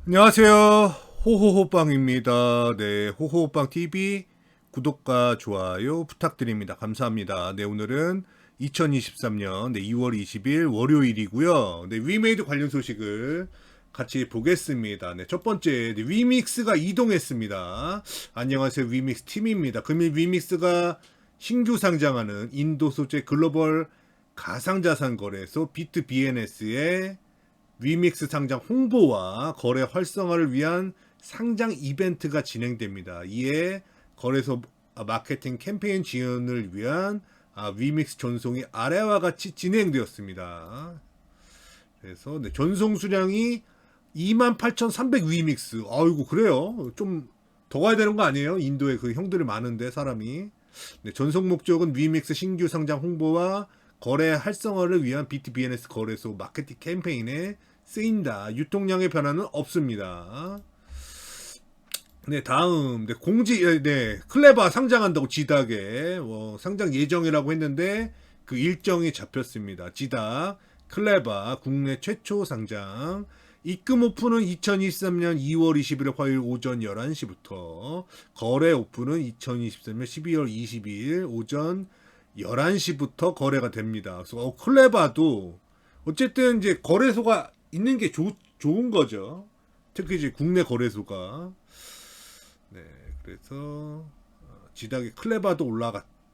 안녕하세요. 호호호빵입니다. 네, 호호호빵 TV 구독과 좋아요 부탁드립니다. 감사합니다. 네, 오늘은 2023년 2월 20일 월요일이고요. 네, 위메이드 관련 소식을 같이 보겠습니다. 네, 첫 번째, 네, 위믹스가 이동했습니다. 안녕하세요. 위믹스 팀입니다. 금일 위믹스가 신규 상장하는 인도 소재 글로벌 가상자산 거래소 비트 BNS에 위믹스 상장 홍보와 거래 활성화를 위한 상장 이벤트가 진행됩니다. 이에 거래소 마케팅 캠페인 지원을 위한 위믹스 전송이 아래와 같이 진행되었습니다. 그래서 네, 전송 수량이 28,300 위믹스. 아이고 그래요. 좀 더 가야 되는 거 아니에요? 인도에 그 형들이 많은데 사람이. 네, 전송 목적은 위믹스 신규 상장 홍보와 거래 활성화를 위한 BTBNS 거래소 마케팅 캠페인에 쓰인다. 유통량의 변화는 없습니다. 네, 다음. 네, 클레바 상장한다고 지닥에 상장 예정이라고 했는데 그 일정이 잡혔습니다. 지닥, 클레바 국내 최초 상장. 입금 오픈은 2023년 2월 21일 화요일 오전 11시부터, 거래 오픈은 2023년 12월 22일 오전 11시부터 거래가 됩니다. 그래서 클레바도 어쨌든 이제 거래소가 있는 게 좋은 거죠. 특히 이제 국내 거래소가. 네, 그래서 지닥의 클레바도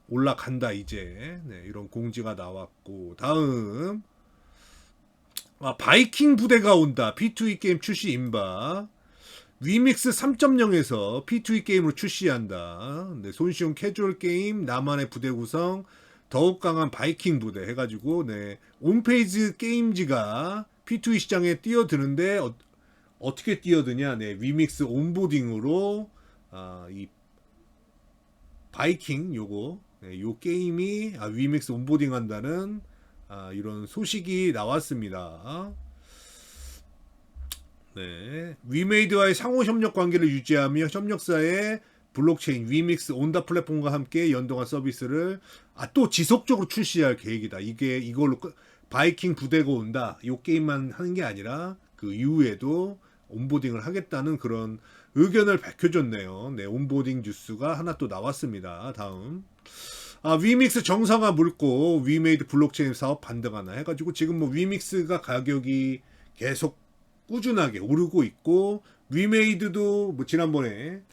올라간다 이제. 네, 이런 공지가 나왔고, 다음 바이킹 부대가 온다. P2E 게임 출시 임박. 위믹스 3.0에서 P2E 게임으로 출시한다. 네, 손쉬운 캐주얼 게임, 나만의 부대 구성, 더욱 강한 바이킹 부대 해가지고, 네, 온페이지 게임즈가 P2E 시장에 뛰어드는데 어떻게 뛰어드냐? 네, 위믹스 온보딩으로 이 바이킹 요거, 네, 요 게임이 위믹스 온보딩 한다는 이런 소식이 나왔습니다. 네, 위메이드와의 상호 협력 관계를 유지하며 협력사의 블록체인 위믹스 온다 플랫폼과 함께 연동한 서비스를 또 지속적으로 출시할 계획이다. 이걸로 바이킹 부대가 온다. 이 게임만 하는 게 아니라 그 이후에도 온보딩을 하겠다는 그런 의견을 밝혀줬네요. 네, 온보딩 뉴스가 하나 또 나왔습니다. 다음. 위믹스 정상화 물고 위메이드 블록체인 사업 반등하나 해가지고 지금 뭐 위믹스가 가격이 계속 꾸준하게 오르고 있고, 위메이드도 뭐 지난번에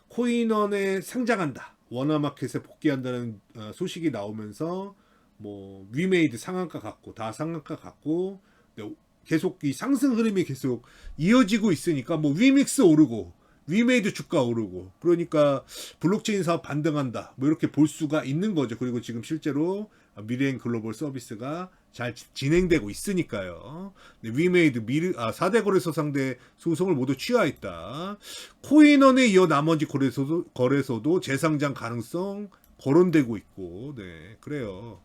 코인원에 상장한다, 워너마켓에 복귀한다는 소식이 나오면서 뭐 위메이드 상한가 같고 다 상한가 같고, 네, 계속 이 상승 흐름이 계속 이어지고 있으니까 뭐 위믹스 오르고 위메이드 주가 오르고, 그러니까 블록체인 사업 반등한다 뭐 이렇게 볼 수가 있는 거죠. 그리고 지금 실제로 미래행 글로벌 서비스가 잘 진행되고 있으니까요. 네, 위메이드 4대 거래소 상대 소송을 모두 취하했다. 코인원에 이어 나머지 거래소도 재상장 가능성 거론되고 있고, 네, 그래요.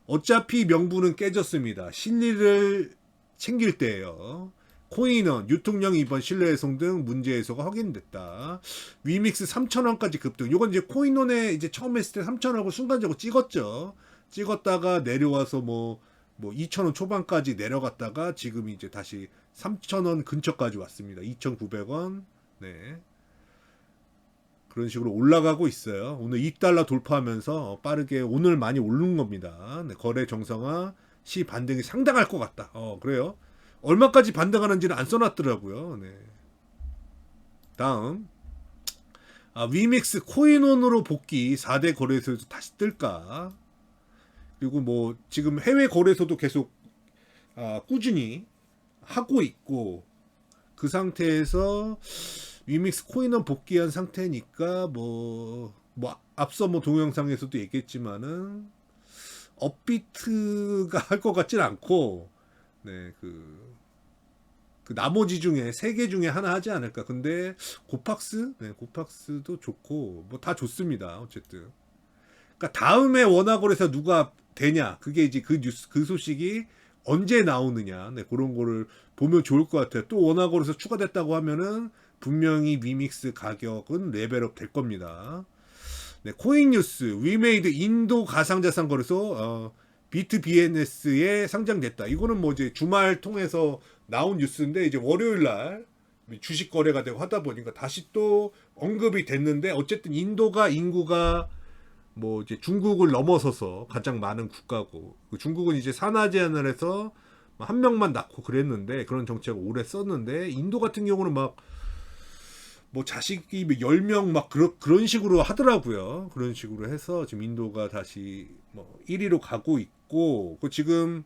어차피 명분은 깨졌습니다. 실리를 챙길 때예요. 코인원, 유통량 이번 신뢰 해송 등 문제 해소가 확인됐다. 위믹스 3,000원까지 급등. 요건 이제 코인원에 이제 처음 했을 때 3,000원하고 순간적으로 찍었죠. 찍었다가 내려와서 뭐 2,000원 초반까지 내려갔다가 지금 이제 다시 3,000원 근처까지 왔습니다. 2,900원. 네. 그런 식으로 올라가고 있어요. 오늘 2달러 돌파하면서 빠르게 오늘 많이 오른 겁니다. 네, 거래 정상화 시 반등이 상당할 것 같다. 그래요. 얼마까지 반등하는지는 안 써놨더라고요. 네. 다음. 위믹스 코인원으로 복귀 4대 거래소에서 다시 뜰까? 그리고 뭐 지금 해외 거래소도 계속 꾸준히 하고 있고, 그 상태에서 위믹스 코인원 복귀한 상태니까 뭐 앞서 뭐 동영상에서도 얘기했지만은 업비트가 할 것 같진 않고, 네, 그 나머지 중에 세 개 중에 하나 하지 않을까. 근데 고팍스, 네, 고팍스도 좋고 뭐 다 좋습니다. 어쨌든. 그러니까 다음에 원화거래소 누가 되냐, 그게 이제 그 뉴스 그 소식이 언제 나오느냐, 네, 그런 거를 보면 좋을 것 같아요. 또 원화거래소 추가됐다고 하면은 분명히 위믹스 가격은 레벨업 될 겁니다. 네, 코인 뉴스 위메이드 인도 가상자산 거래소 비트 BNS에 상장됐다. 이거는 뭐 이제 주말 통해서 나온 뉴스인데 이제 월요일 날 주식 거래가 되고 하다 보니까 다시 또 언급이 됐는데 어쨌든 인도가 인구가 뭐 이제 중국을 넘어서서 가장 많은 국가고 중국은 이제 산하 제한을 해서 한 명만 낳고 그랬는데 그런 정책을 오래 썼는데 인도 같은 경우는 막 뭐 자식이 10명 막 그런 식으로 하더라고요. 그런 식으로 해서 지금 인도가 다시 뭐 1위로 가고 있고 그 지금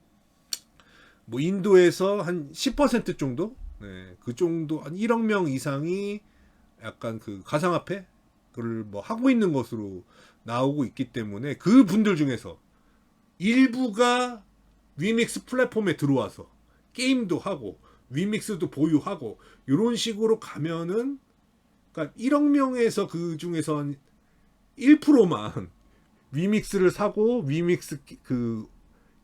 뭐 인도에서 한 10% 정도 그 정도 한 1억 명 이상이 약간 그 가상화폐 그걸 뭐 하고 있는 것으로 나오고 있기 때문에 그 분들 중에서 일부가 위믹스 플랫폼에 들어와서 게임도 하고 위믹스도 보유하고 이런 식으로 가면은 그러니까 1억 명에서 그 중에서 한 1%만 위믹스를 사고 위믹스 그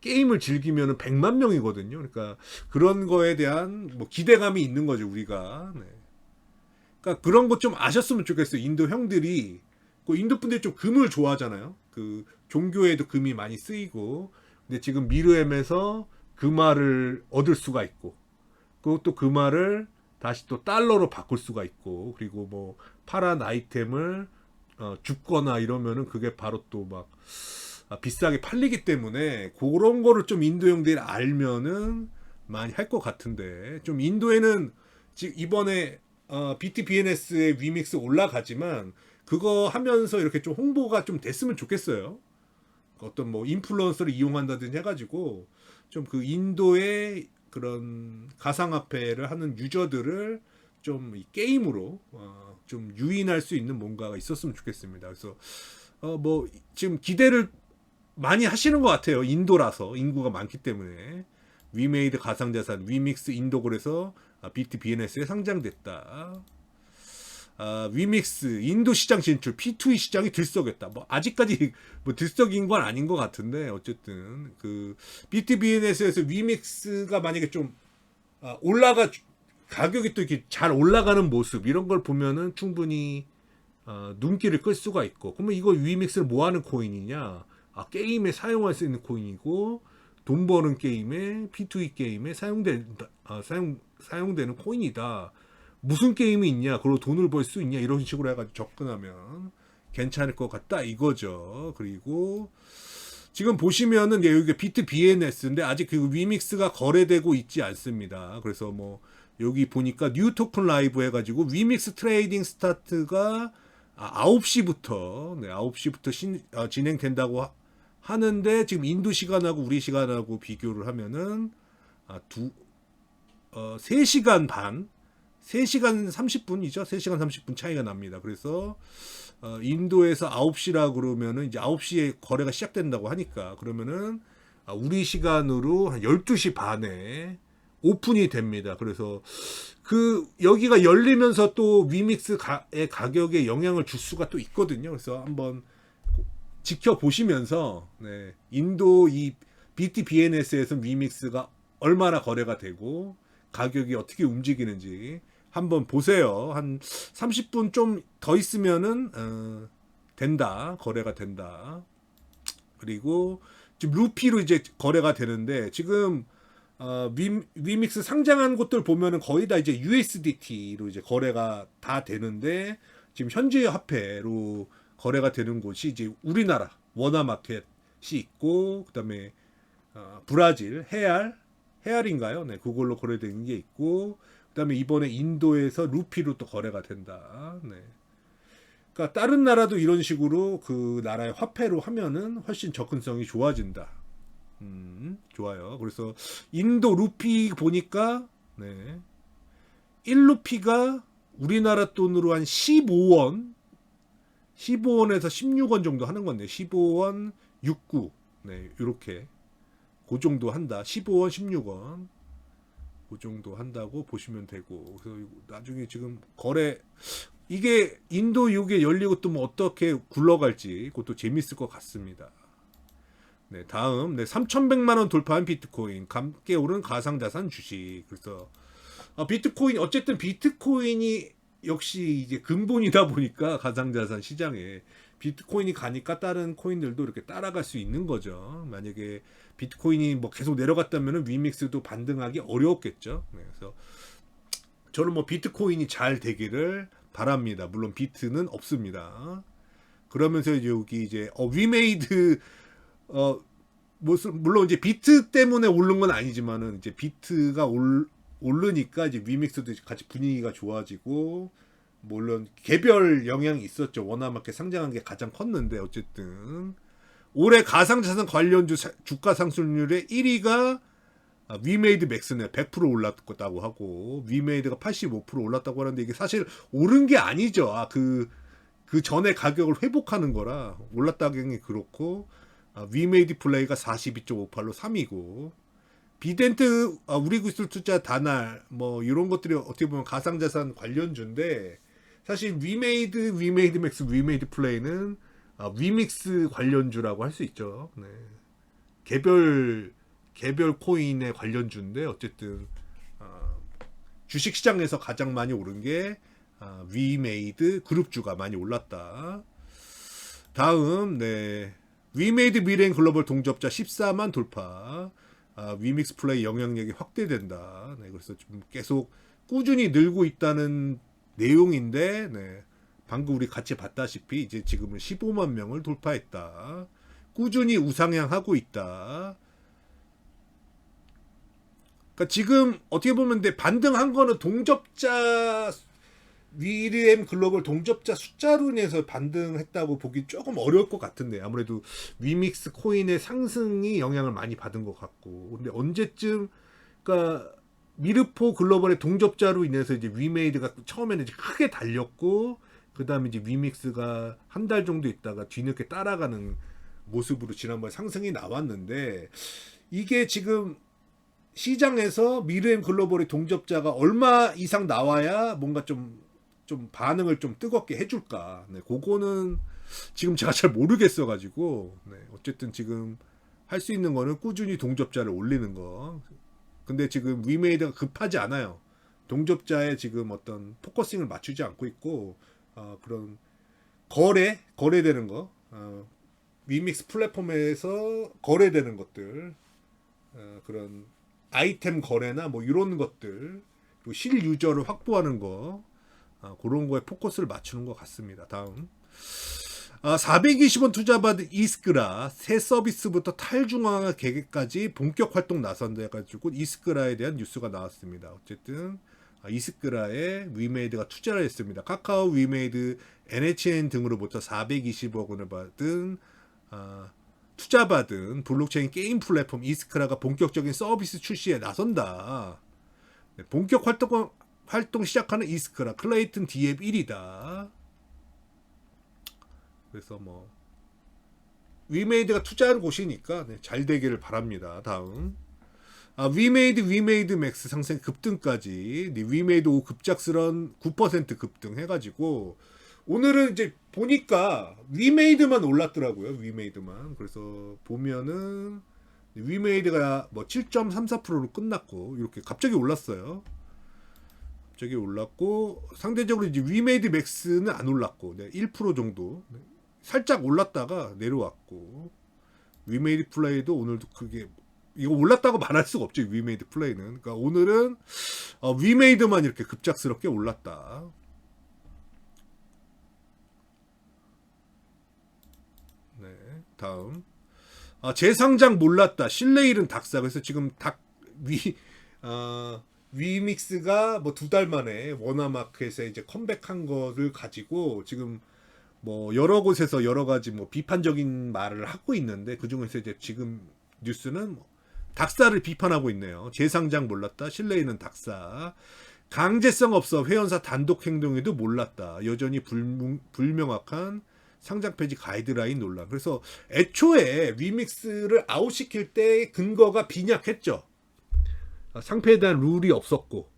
게임을 즐기면은 100만 명이거든요. 그러니까 그런 거에 대한 뭐 기대감이 있는 거죠, 우리가. 네. 그러니까 그런 것 좀 아셨으면 좋겠어요. 인도 형들이 그 인도 분들이 좀 금을 좋아하잖아요. 그 종교에도 금이 많이 쓰이고. 근데 지금 미르엠에서 금화를 얻을 수가 있고 그것도 금화를 다시 또 달러로 바꿀 수가 있고 그리고 뭐 파란 아이템을 줍거나 이러면은 그게 바로 또 막 비싸게 팔리기 때문에 그런 거를 좀 인도 형들이 알면은 많이 할 것 같은데 좀 인도에는 지금 이번에 BTBNS의 위믹스 올라가지만 그거 하면서 이렇게 좀 홍보가 좀 됐으면 좋겠어요. 어떤 뭐 인플루언서를 이용한다든지 해가지고 좀 그 인도의 그런 가상화폐를 하는 유저들을 좀 게임으로 좀 유인할 수 있는 뭔가가 있었으면 좋겠습니다. 그래서 뭐 지금 기대를 많이 하시는 것 같아요. 인도라서 인구가 많기 때문에 위메이드 가상자산 위믹스 인도 그래서 비트 BNS에 상장됐다. 위믹스 인도 시장 진출 P2E 시장이 들썩였다. 뭐 아직까지 뭐 들썩인 건 아닌 것 같은데 어쨌든 그 BTBNS에서 위믹스가 만약에 좀 올라가 가격이 또 이렇게 잘 올라가는 모습 이런 걸 보면은 충분히 눈길을 끌 수가 있고 그러면 이거 위믹스를 뭐 하는 코인이냐? 게임에 사용할 수 있는 코인이고 돈 버는 게임에 P2E 게임에 사용되는 코인이다. 무슨 게임이 있냐, 그리고 돈을 벌 수 있냐 이런 식으로 해가지고 접근하면 괜찮을 것 같다 이거죠. 그리고 지금 보시면은 여기 비트 BNS인데 아직 그 위믹스가 거래되고 있지 않습니다. 그래서 뭐 여기 보니까 뉴 토큰 라이브 해가지고 위믹스 트레이딩 스타트가 9시부터 9시부터 진행된다고 하는데 지금 인도 시간하고 우리 시간하고 비교를 하면은 3시간 반 3시간 30분이죠. 3시간 30분 차이가 납니다. 그래서 인도에서 9시라 그러면은 이제 9시에 거래가 시작된다고 하니까 그러면은 우리 시간으로 한 12시 반에 오픈이 됩니다. 그래서 그 여기가 열리면서 또 위믹스의 가격에 영향을 줄 수가 또 있거든요. 그래서 한번 지켜보시면서 인도 이 BTBNS에서 위믹스가 얼마나 거래가 되고 가격이 어떻게 움직이는지 한번 보세요. 한 30분 좀 더 있으면은 된다. 거래가 된다. 그리고 지금 루피로 이제 거래가 되는데 지금 위믹스 상장한 곳들 보면은 거의 다 이제 USDT로 이제 거래가 다 되는데 지금 현지 화폐로 거래가 되는 곳이 이제 우리나라 워나마켓이 있고 그다음에 브라질 헤알인가요? 네, 그걸로 거래되는 게 있고 그다음에 이번에 인도에서 루피로 또 거래가 된다. 네. 그러니까 다른 나라도 이런 식으로 그 나라의 화폐로 하면은 훨씬 접근성이 좋아진다. 좋아요. 그래서 인도 루피 보니까 1루피가 우리나라 돈으로 한 15원에서 16원 정도 하는 건데 15원 69 이렇게 그 정도 한다. 15원 16원 그 정도 한다고 보시면 되고 그래서 나중에 지금 거래 이게 인도 이게 열리고 또 뭐 어떻게 굴러갈지 그것도 재밌을 것 같습니다. 다음 3,100만 원 돌파한 비트코인 감게 오른 가상자산 주식. 그래서 비트코인 어쨌든 비트코인이 역시 이제 근본이다 보니까 가상자산 시장에 비트코인이 가니까 다른 코인들도 이렇게 따라갈 수 있는 거죠. 만약에 비트코인이 뭐 계속 내려갔다면 위믹스도 반등하기 어려웠겠죠. 그래서 저는 뭐 비트코인이 잘 되기를 바랍니다. 물론 비트는 없습니다. 그러면서 여기 이제 위메이드 물론 이제 비트 때문에 오른 건 아니지만은 이제 비트가 오르니까 이제 위믹스도 같이 분위기가 좋아지고, 물론 개별 영향이 있었죠. 워낙에 상장한 게 가장 컸는데 어쨌든 올해 가상자산 관련주 주가 상승률의 1위가 위메이드 맥스네. 100% 올랐다고 하고 위메이드가 85% 올랐다고 하는데 이게 사실 오른 게 아니죠. 그 전에 가격을 회복하는 거라 올랐다는 게 그렇고, 위메이드 플레이가 42.58로 3위고, 비덴트 우리기술 투자 다날 뭐 이런 것들이 어떻게 보면 가상자산 관련주인데, 사실 위메이드 맥스, 위메이드 플레이는 위믹스 관련주라고 할 수 있죠. 네. 개별 코인의 관련주인데 어쨌든 주식시장에서 가장 많이 오른 게 위메이드 그룹주가 많이 올랐다. 다음, 네, 위메이드 미래인 글로벌 동접자 14만 돌파. 위믹스 플레이 영향력이 확대된다. 네, 그래서 좀 계속 꾸준히 늘고 있다는 내용인데, 네, 방금 우리 같이 봤다시피 이제 지금은 15만 명을 돌파했다. 꾸준히 우상향하고 있다. 그러니까 지금 어떻게 보면 반등한 거는 동접자 위리엠 글로벌 동접자 숫자로 인해서 반등했다고 보기 조금 어려울 것 같은데, 아무래도 위믹스 코인의 상승이 영향을 많이 받은 것 같고, 근데 언제쯤, 그러니까 미르포 글로벌의 동접자로 인해서 이제 위메이드가 처음에는 이제 크게 달렸고, 그 다음에 이제 위믹스가 한 달 정도 있다가 뒤늦게 따라가는 모습으로 지난번에 상승이 나왔는데, 이게 지금 시장에서 미르엠 글로벌의 동접자가 얼마 이상 나와야 뭔가 좀 반응을 좀 뜨겁게 해줄까. 네, 그거는 지금 제가 잘 모르겠어가지고, 네, 어쨌든 지금 할 수 있는 거는 꾸준히 동접자를 올리는 거. 근데 지금 위메이드가 급하지 않아요. 동접자에 지금 어떤 포커싱을 맞추지 않고 있고, 그런 거래되는 거, 위믹스 플랫폼에서 거래되는 것들, 그런 아이템 거래나 뭐 이런 것들, 그리고 실유저를 확보하는 거, 그런 거에 포커스를 맞추는 것 같습니다. 다음, 420원 투자받은 이스크라 새 서비스부터 탈중앙화 계획까지 본격 활동 나선다 해가지고 이스크라에 대한 뉴스가 나왔습니다. 어쨌든 이스크라에 위메이드가 투자를 했습니다. 카카오, 위메이드, NHN 등으로부터 420억 원을 받은 투자받은 블록체인 게임 플랫폼 이스크라가 본격적인 서비스 출시에 나선다. 네, 본격 활동 시작하는 이스크라 클레이튼 D앱 1위다. 그래서 뭐 위메이드가 투자하는 곳이니까 네, 잘 되기를 바랍니다. 다음, 위메이드 맥스 상승 급등까지, 네, 위메이드 5 급작스런 9% 급등 해가지고 오늘은 이제 보니까 위메이드만 올랐더라고요. 위메이드만. 그래서 보면은 위메이드가 뭐 7.34%로 끝났고, 이렇게 갑자기 올랐어요. 갑자기 올랐고, 상대적으로 이제 위메이드 맥스는 안 올랐고, 네, 1% 정도 살짝 올랐다가 내려왔고, 위메이드 플레이도 오늘도 크게 이거 올랐다고 말할 수가 없죠. 위메이드 플레이는. 그러니까 오늘은 위메이드만 이렇게 급작스럽게 올랐다. 네, 다음, 재상장 몰랐다. 신뢰 잃은 닥사. 그래서 지금 위믹스가 뭐 2달 만에 워너마켓에 이제 컴백한 거를 가지고 지금 뭐 여러 곳에서 여러 가지 뭐 비판적인 말을 하고 있는데, 그 중에서 이제 지금 뉴스는 뭐 닥사를 비판하고 있네요. 재상장 몰랐다. 신뢰 있는 닥사. 강제성 없어. 회원사 단독 행동에도 몰랐다. 여전히 불명확한 상장 폐지 가이드라인 논란. 그래서 애초에 위믹스를 아웃시킬 때 근거가 빈약했죠. 상패에 대한 룰이 없었고,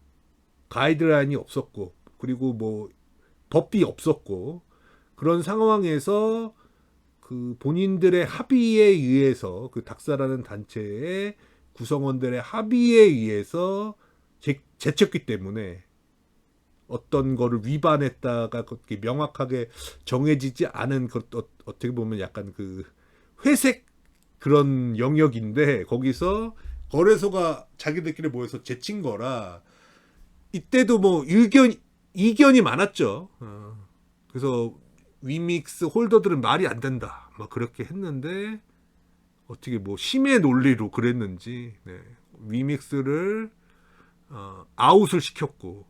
가이드라인이 없었고, 그리고 뭐 법이 없었고, 그런 상황에서 그 본인들의 합의에 의해서, 그 닥사라는 단체의 구성원들의 합의에 의해서 제쳤기 때문에 어떤 거를 위반했다가 그렇게 명확하게 정해지지 않은 어떻게 보면 약간 그 회색 그런 영역인데 거기서 거래소가 자기들끼리 모여서 제친 거라 이때도 뭐 이견이 많았죠. 그래서 위믹스 홀더들은 말이 안 된다. 막 그렇게 했는데 어떻게 뭐 심의 논리로 그랬는지 네. 위믹스를 아웃을 시켰고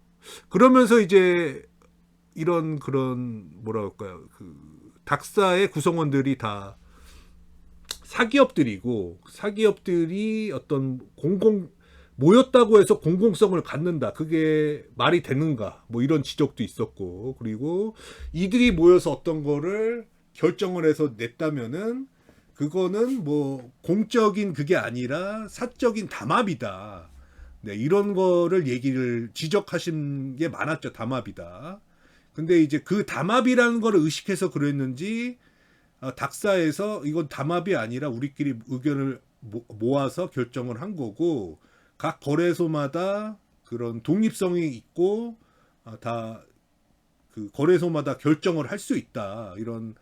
그러면서 이제 이런 그런 뭐라 할까요? 그 닥사의 구성원들이 다 사기업들이 어떤 모였다고 해서 공공성을 갖는다. 그게 말이 되는가? 뭐 이런 지적도 있었고, 그리고 이들이 모여서 어떤 거를 결정을 해서 냈다면은 그거는 뭐 공적인 그게 아니라 사적인 담합이다. 네, 이런 거를 지적하신 게 많았죠. 담합이다. 근데 이제 그 담합이라는 거를 의식해서 그랬는지 닥사에서 이건 담합이 아니라 우리끼리 의견을 모아서 결정을 한 거고 각 거래소마다 그런 독립성이 있고 다 그 거래소마다 결정을 할 수 있다 이런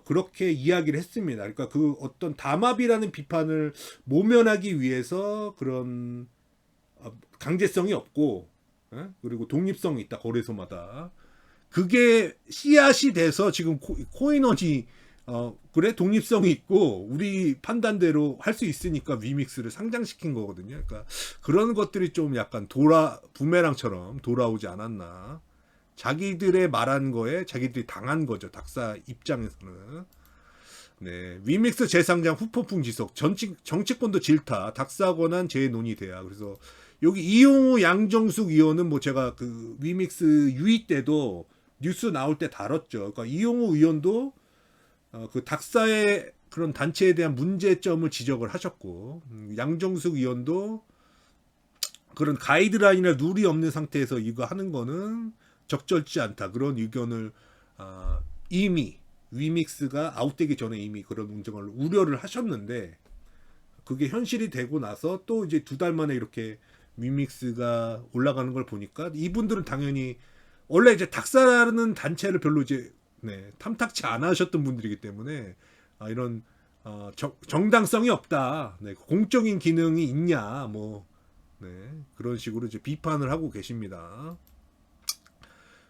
그렇게 이야기를 했습니다. 그러니까 그 어떤 담합이라는 비판을 모면하기 위해서 그런 강제성이 없고 그리고 독립성이 있다 거래소마다 그게 씨앗이 돼서 지금 코인원이 그래 독립성이 있고 우리 판단대로 할 수 있으니까 위믹스를 상장시킨 거거든요. 그러니까 그런 것들이 좀 약간 부메랑처럼 돌아오지 않았나. 자기들의 말한 거에 자기들이 당한 거죠. 닥사 입장에서는. 네, 위믹스 재상장 후폭풍 지속 정치권도 질타 닥사 권한 재논의돼야. 그래서 여기 이용우 양정숙 의원은 뭐 제가 그 위믹스 유의 때도 뉴스 나올 때 다뤘죠. 그러니까 이용우 의원도 그 닥사의 그런 단체에 대한 문제점을 지적을 하셨고 양정숙 의원도 그런 가이드라인이나 룰이 없는 상태에서 이거 하는 거는 적절치 않다 그런 의견을 이미 위믹스가 아웃되기 전에 이미 그런 문제를 우려를 하셨는데 그게 현실이 되고 나서 또 이제 2달 만에 이렇게 위믹스가 올라가는 걸 보니까 이분들은 당연히 원래 이제 닥사라는 단체를 별로 이제 탐탁치 않아 하셨던 분들이기 때문에 이런 정당성이 없다. 네, 공적인 기능이 있냐 뭐 그런 식으로 이제 비판을 하고 계십니다.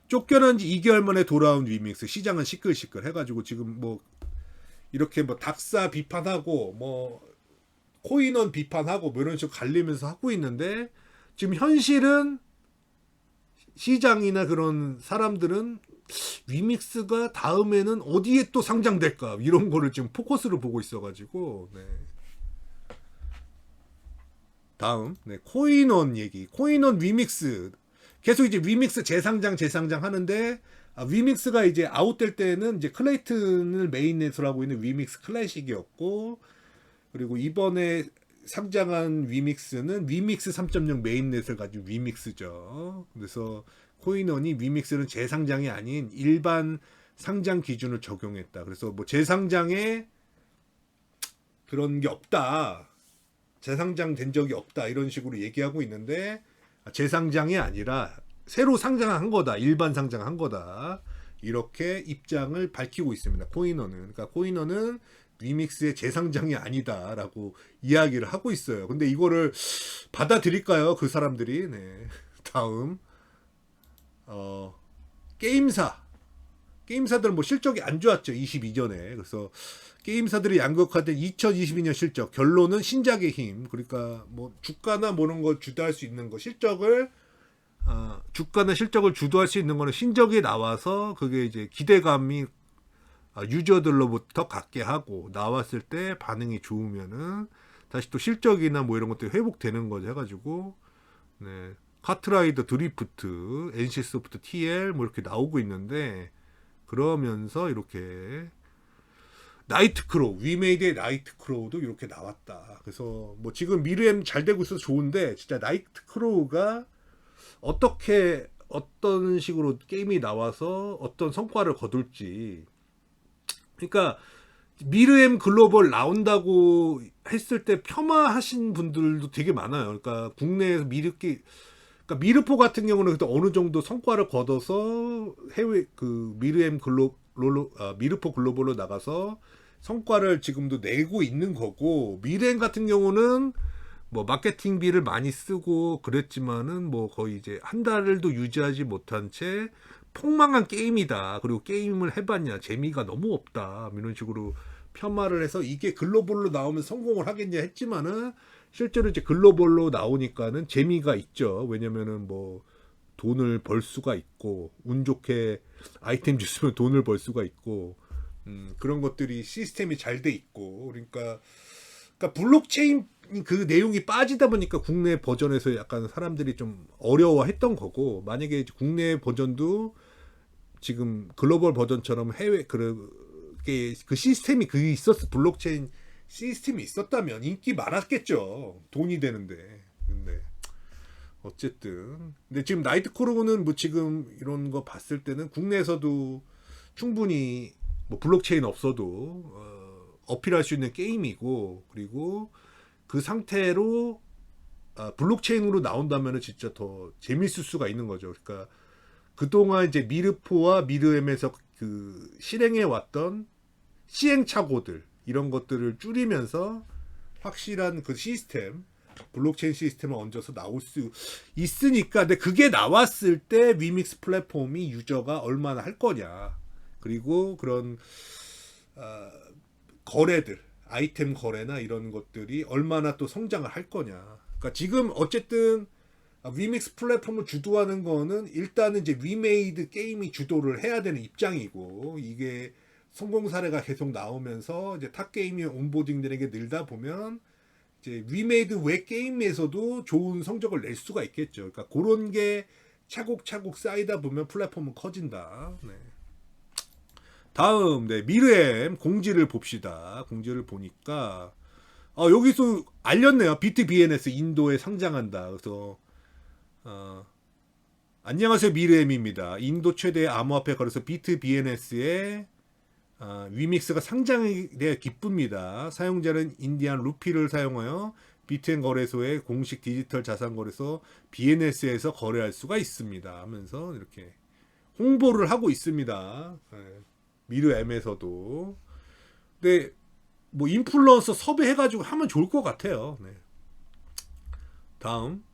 쫓겨난 지 2개월 만에 돌아온 위믹스 시장은 시끌시끌 해가지고 지금 뭐 이렇게 뭐 닥사 비판하고 뭐 코인원 비판하고 뭐 이런 식으로 갈리면서 하고 있는데 지금 현실은 시장이나 그런 사람들은 위믹스가 다음에는 어디에 또 상장될까 이런 거를 지금 포커스로 보고 있어가지고 다음 코인원 얘기 코인원 위믹스 계속 이제 위믹스 재상장 하는데 위믹스가 이제 아웃될 때는 이제 클레이튼을 메인넷으로 하고 있는 위믹스 클래식이었고 그리고 이번에 상장한 위믹스는 위믹스 3.0 메인넷을 가진 위믹스죠. 그래서 코인원이 위믹스는 재상장이 아닌 일반 상장 기준을 적용했다. 그래서 뭐 재상장에 그런 게 없다. 재상장 된 적이 없다. 이런 식으로 얘기하고 있는데 재상장이 아니라 새로 상장한 거다. 일반 상장한 거다. 이렇게 입장을 밝히고 있습니다. 코인원은. 그러니까 코인원은 위믹스의 재상장이 아니다라고 이야기를 하고 있어요. 근데 이거를 받아들일까요? 그 사람들이. 네. 다음 게임사들은 뭐 실적이 안 좋았죠. 22년에. 그래서 게임사들이 양극화된 2022년 실적 결론은 신작의 힘. 그러니까 뭐 주가나 뭐는 거 주도할 수 있는 거 실적을 주가나 실적을 주도할 수 있는 거는 신적이 나와서 그게 이제 기대감이 유저들로부터 갖게 하고 나왔을 때 반응이 좋으면은 다시 또 실적이나 뭐 이런 것들이 회복되는 거죠 해가지고 카트라이더 드리프트, NC소프트 TL 뭐 이렇게 나오고 있는데 그러면서 이렇게 나이트크로우, 위메이드의 나이트크로우도 이렇게 나왔다. 그래서 뭐 지금 미르엠 잘 되고 있어서 좋은데 진짜 나이트크로우가 어떤 식으로 게임이 나와서 어떤 성과를 거둘지 그러니까 미르엠 글로벌 나온다고 했을 때 폄하하신 분들도 되게 많아요. 그러니까 국내에서 그러니까 미르포 같은 경우는 어느 정도 성과를 거둬서 해외 그 미르엠 미르포 글로벌로 나가서 성과를 지금도 내고 있는 거고, 미르엠 같은 경우는 뭐 마케팅비를 많이 쓰고 그랬지만은 뭐 거의 이제 한 달도 유지하지 못한 채 폭망한 게임이다. 그리고 게임을 해봤냐, 재미가 너무 없다, 이런 식으로 폄하를 해서 이게 글로벌로 나오면 성공을 하겠냐 했지만은 실제로 이제 글로벌로 나오니까는 재미가 있죠. 왜냐면은 뭐 돈을 벌 수가 있고, 운 좋게 아이템 주스면 돈을 벌 수가 있고, 그런 것들이 시스템이 잘 돼 있고, 그러니까 블록체인 그 내용이 빠지다 보니까 국내 버전에서 약간 사람들이 좀 어려워했던 거고, 만약에 이제 국내 버전도 지금 글로벌 버전처럼 해외 그렇게 그 시스템이 그 있었 블록체인 시스템이 있었다면 인기 많았겠죠. 돈이 되는데. 근데 어쨌든 근데 지금 나이트크루는 뭐 지금 이런 거 봤을 때는 국내에서도 충분히 뭐 블록체인 없어도 어필할 수 있는 게임이고, 그리고 그 상태로 블록체인으로 나온다면 진짜 더 재밌을 수가 있는 거죠. 그러니까 그동안 이제 미르포와 미르엠에서 그 실행해 왔던 시행착오들, 이런 것들을 줄이면서 확실한 그 시스템, 블록체인 시스템을 얹어서 나올 수 있으니까. 근데 그게 나왔을 때 위믹스 플랫폼이 유저가 얼마나 할 거냐, 그리고 그런 거래들, 아이템 거래나 이런 것들이 얼마나 또 성장을 할 거냐. 그러니까 지금 어쨌든 위믹스 플랫폼을 주도하는 거는 일단은 이제 위메이드 게임이 주도를 해야 되는 입장이고, 이게 성공 사례가 계속 나오면서 이제 탑 게임이 온보딩들에게 늘다 보면 이제 위메이드 외 게임에서도 좋은 성적을 낼 수가 있겠죠. 그러니까 그런 게 차곡차곡 쌓이다 보면 플랫폼은 커진다. 네. 다음, 네, 미르엠 공지를 봅시다. 공지를 보니까 여기서 알렸네요. 비트 BNS 인도에 상장한다. 그래서 안녕하세요, 미르엠입니다. 인도 최대 암호화폐 거래소 비트 BNS에 위믹스가 상장에 대해 기쁩니다. 사용자는 인디안 루피를 사용하여 비트엔 거래소의 공식 디지털 자산 거래소 BNS에서 거래할 수가 있습니다 하면서 이렇게 홍보를 하고 있습니다. 네. 미르엠에서도. 근데 뭐 인플루언서 섭외해가지고 하면 좋을 것 같아요. 네. 다음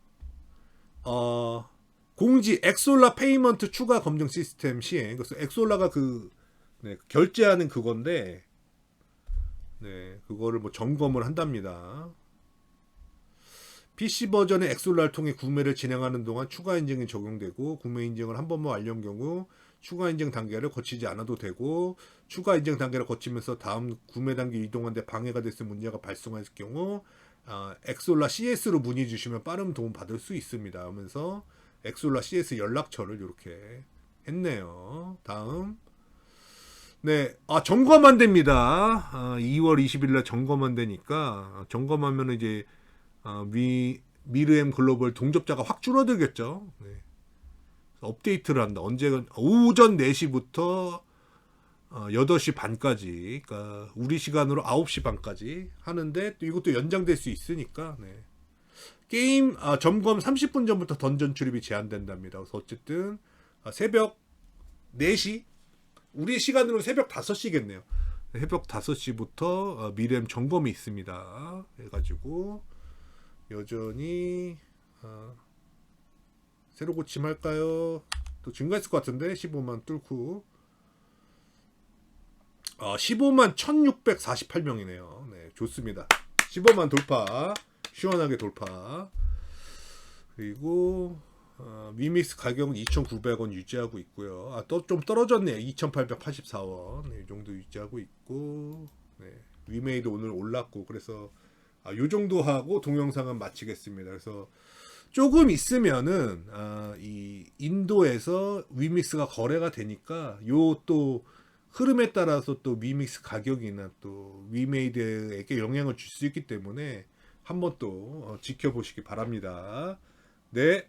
공지 엑솔라 페이먼트 추가 검증 시스템 시행. 그래서 엑솔라가 네, 결제하는 그건데, 네, 그거를 뭐 점검을 한답니다. PC 버전의 엑솔라를 통해 구매를 진행하는 동안 추가 인증이 적용되고, 구매 인증을 한 번만 완료한 경우 추가 인증 단계를 거치지 않아도 되고, 추가 인증 단계를 거치면서 다음 구매 단계 이동하는데 방해가 됐을 문제가 발생했을 경우 엑솔라 CS로 문의 주시면 빠른 도움 받을 수 있습니다 하면서 엑솔라 CS 연락처를 이렇게 했네요. 다음, 네, 점검만 됩니다. 2월 20일 날 점검만 되니까, 점검하면 이제 미르엠 글로벌 동접자가 확 줄어들겠죠. 네. 업데이트를 한다. 언제? 오전 4시부터 8시 반까지, 그러니까 우리 시간으로 9시 반까지 하는데, 또 이것도 연장될 수 있으니까. 네. 게임 점검 30분 전부터 던전 출입이 제한된답니다. 그래서 어쨌든 새벽 4시, 우리 시간으로 새벽 5시겠네요. 새벽 5시부터 미렘 점검이 있습니다. 해가지고 여전히 새로 고침할까요? 또 증가했을 것 같은데 15만 뚫고 15만 1648명이네요. 네, 좋습니다. 15만 돌파, 시원하게 돌파. 그리고 위믹스 가격은 2,900원 유지하고 있고요. 또 좀 떨어졌네요. 2,884원. 네, 이 정도 유지하고 있고, 네, 위메이드 오늘 올랐고, 그래서 요 정도 하고 동영상은 마치겠습니다. 그래서 조금 있으면은 이 인도에서 위믹스가 거래가 되니까 요 또 흐름에 따라서 또 위믹스 가격이나 또 위메이드에게 영향을 줄 수 있기 때문에 한번 또 지켜보시기 바랍니다. 네.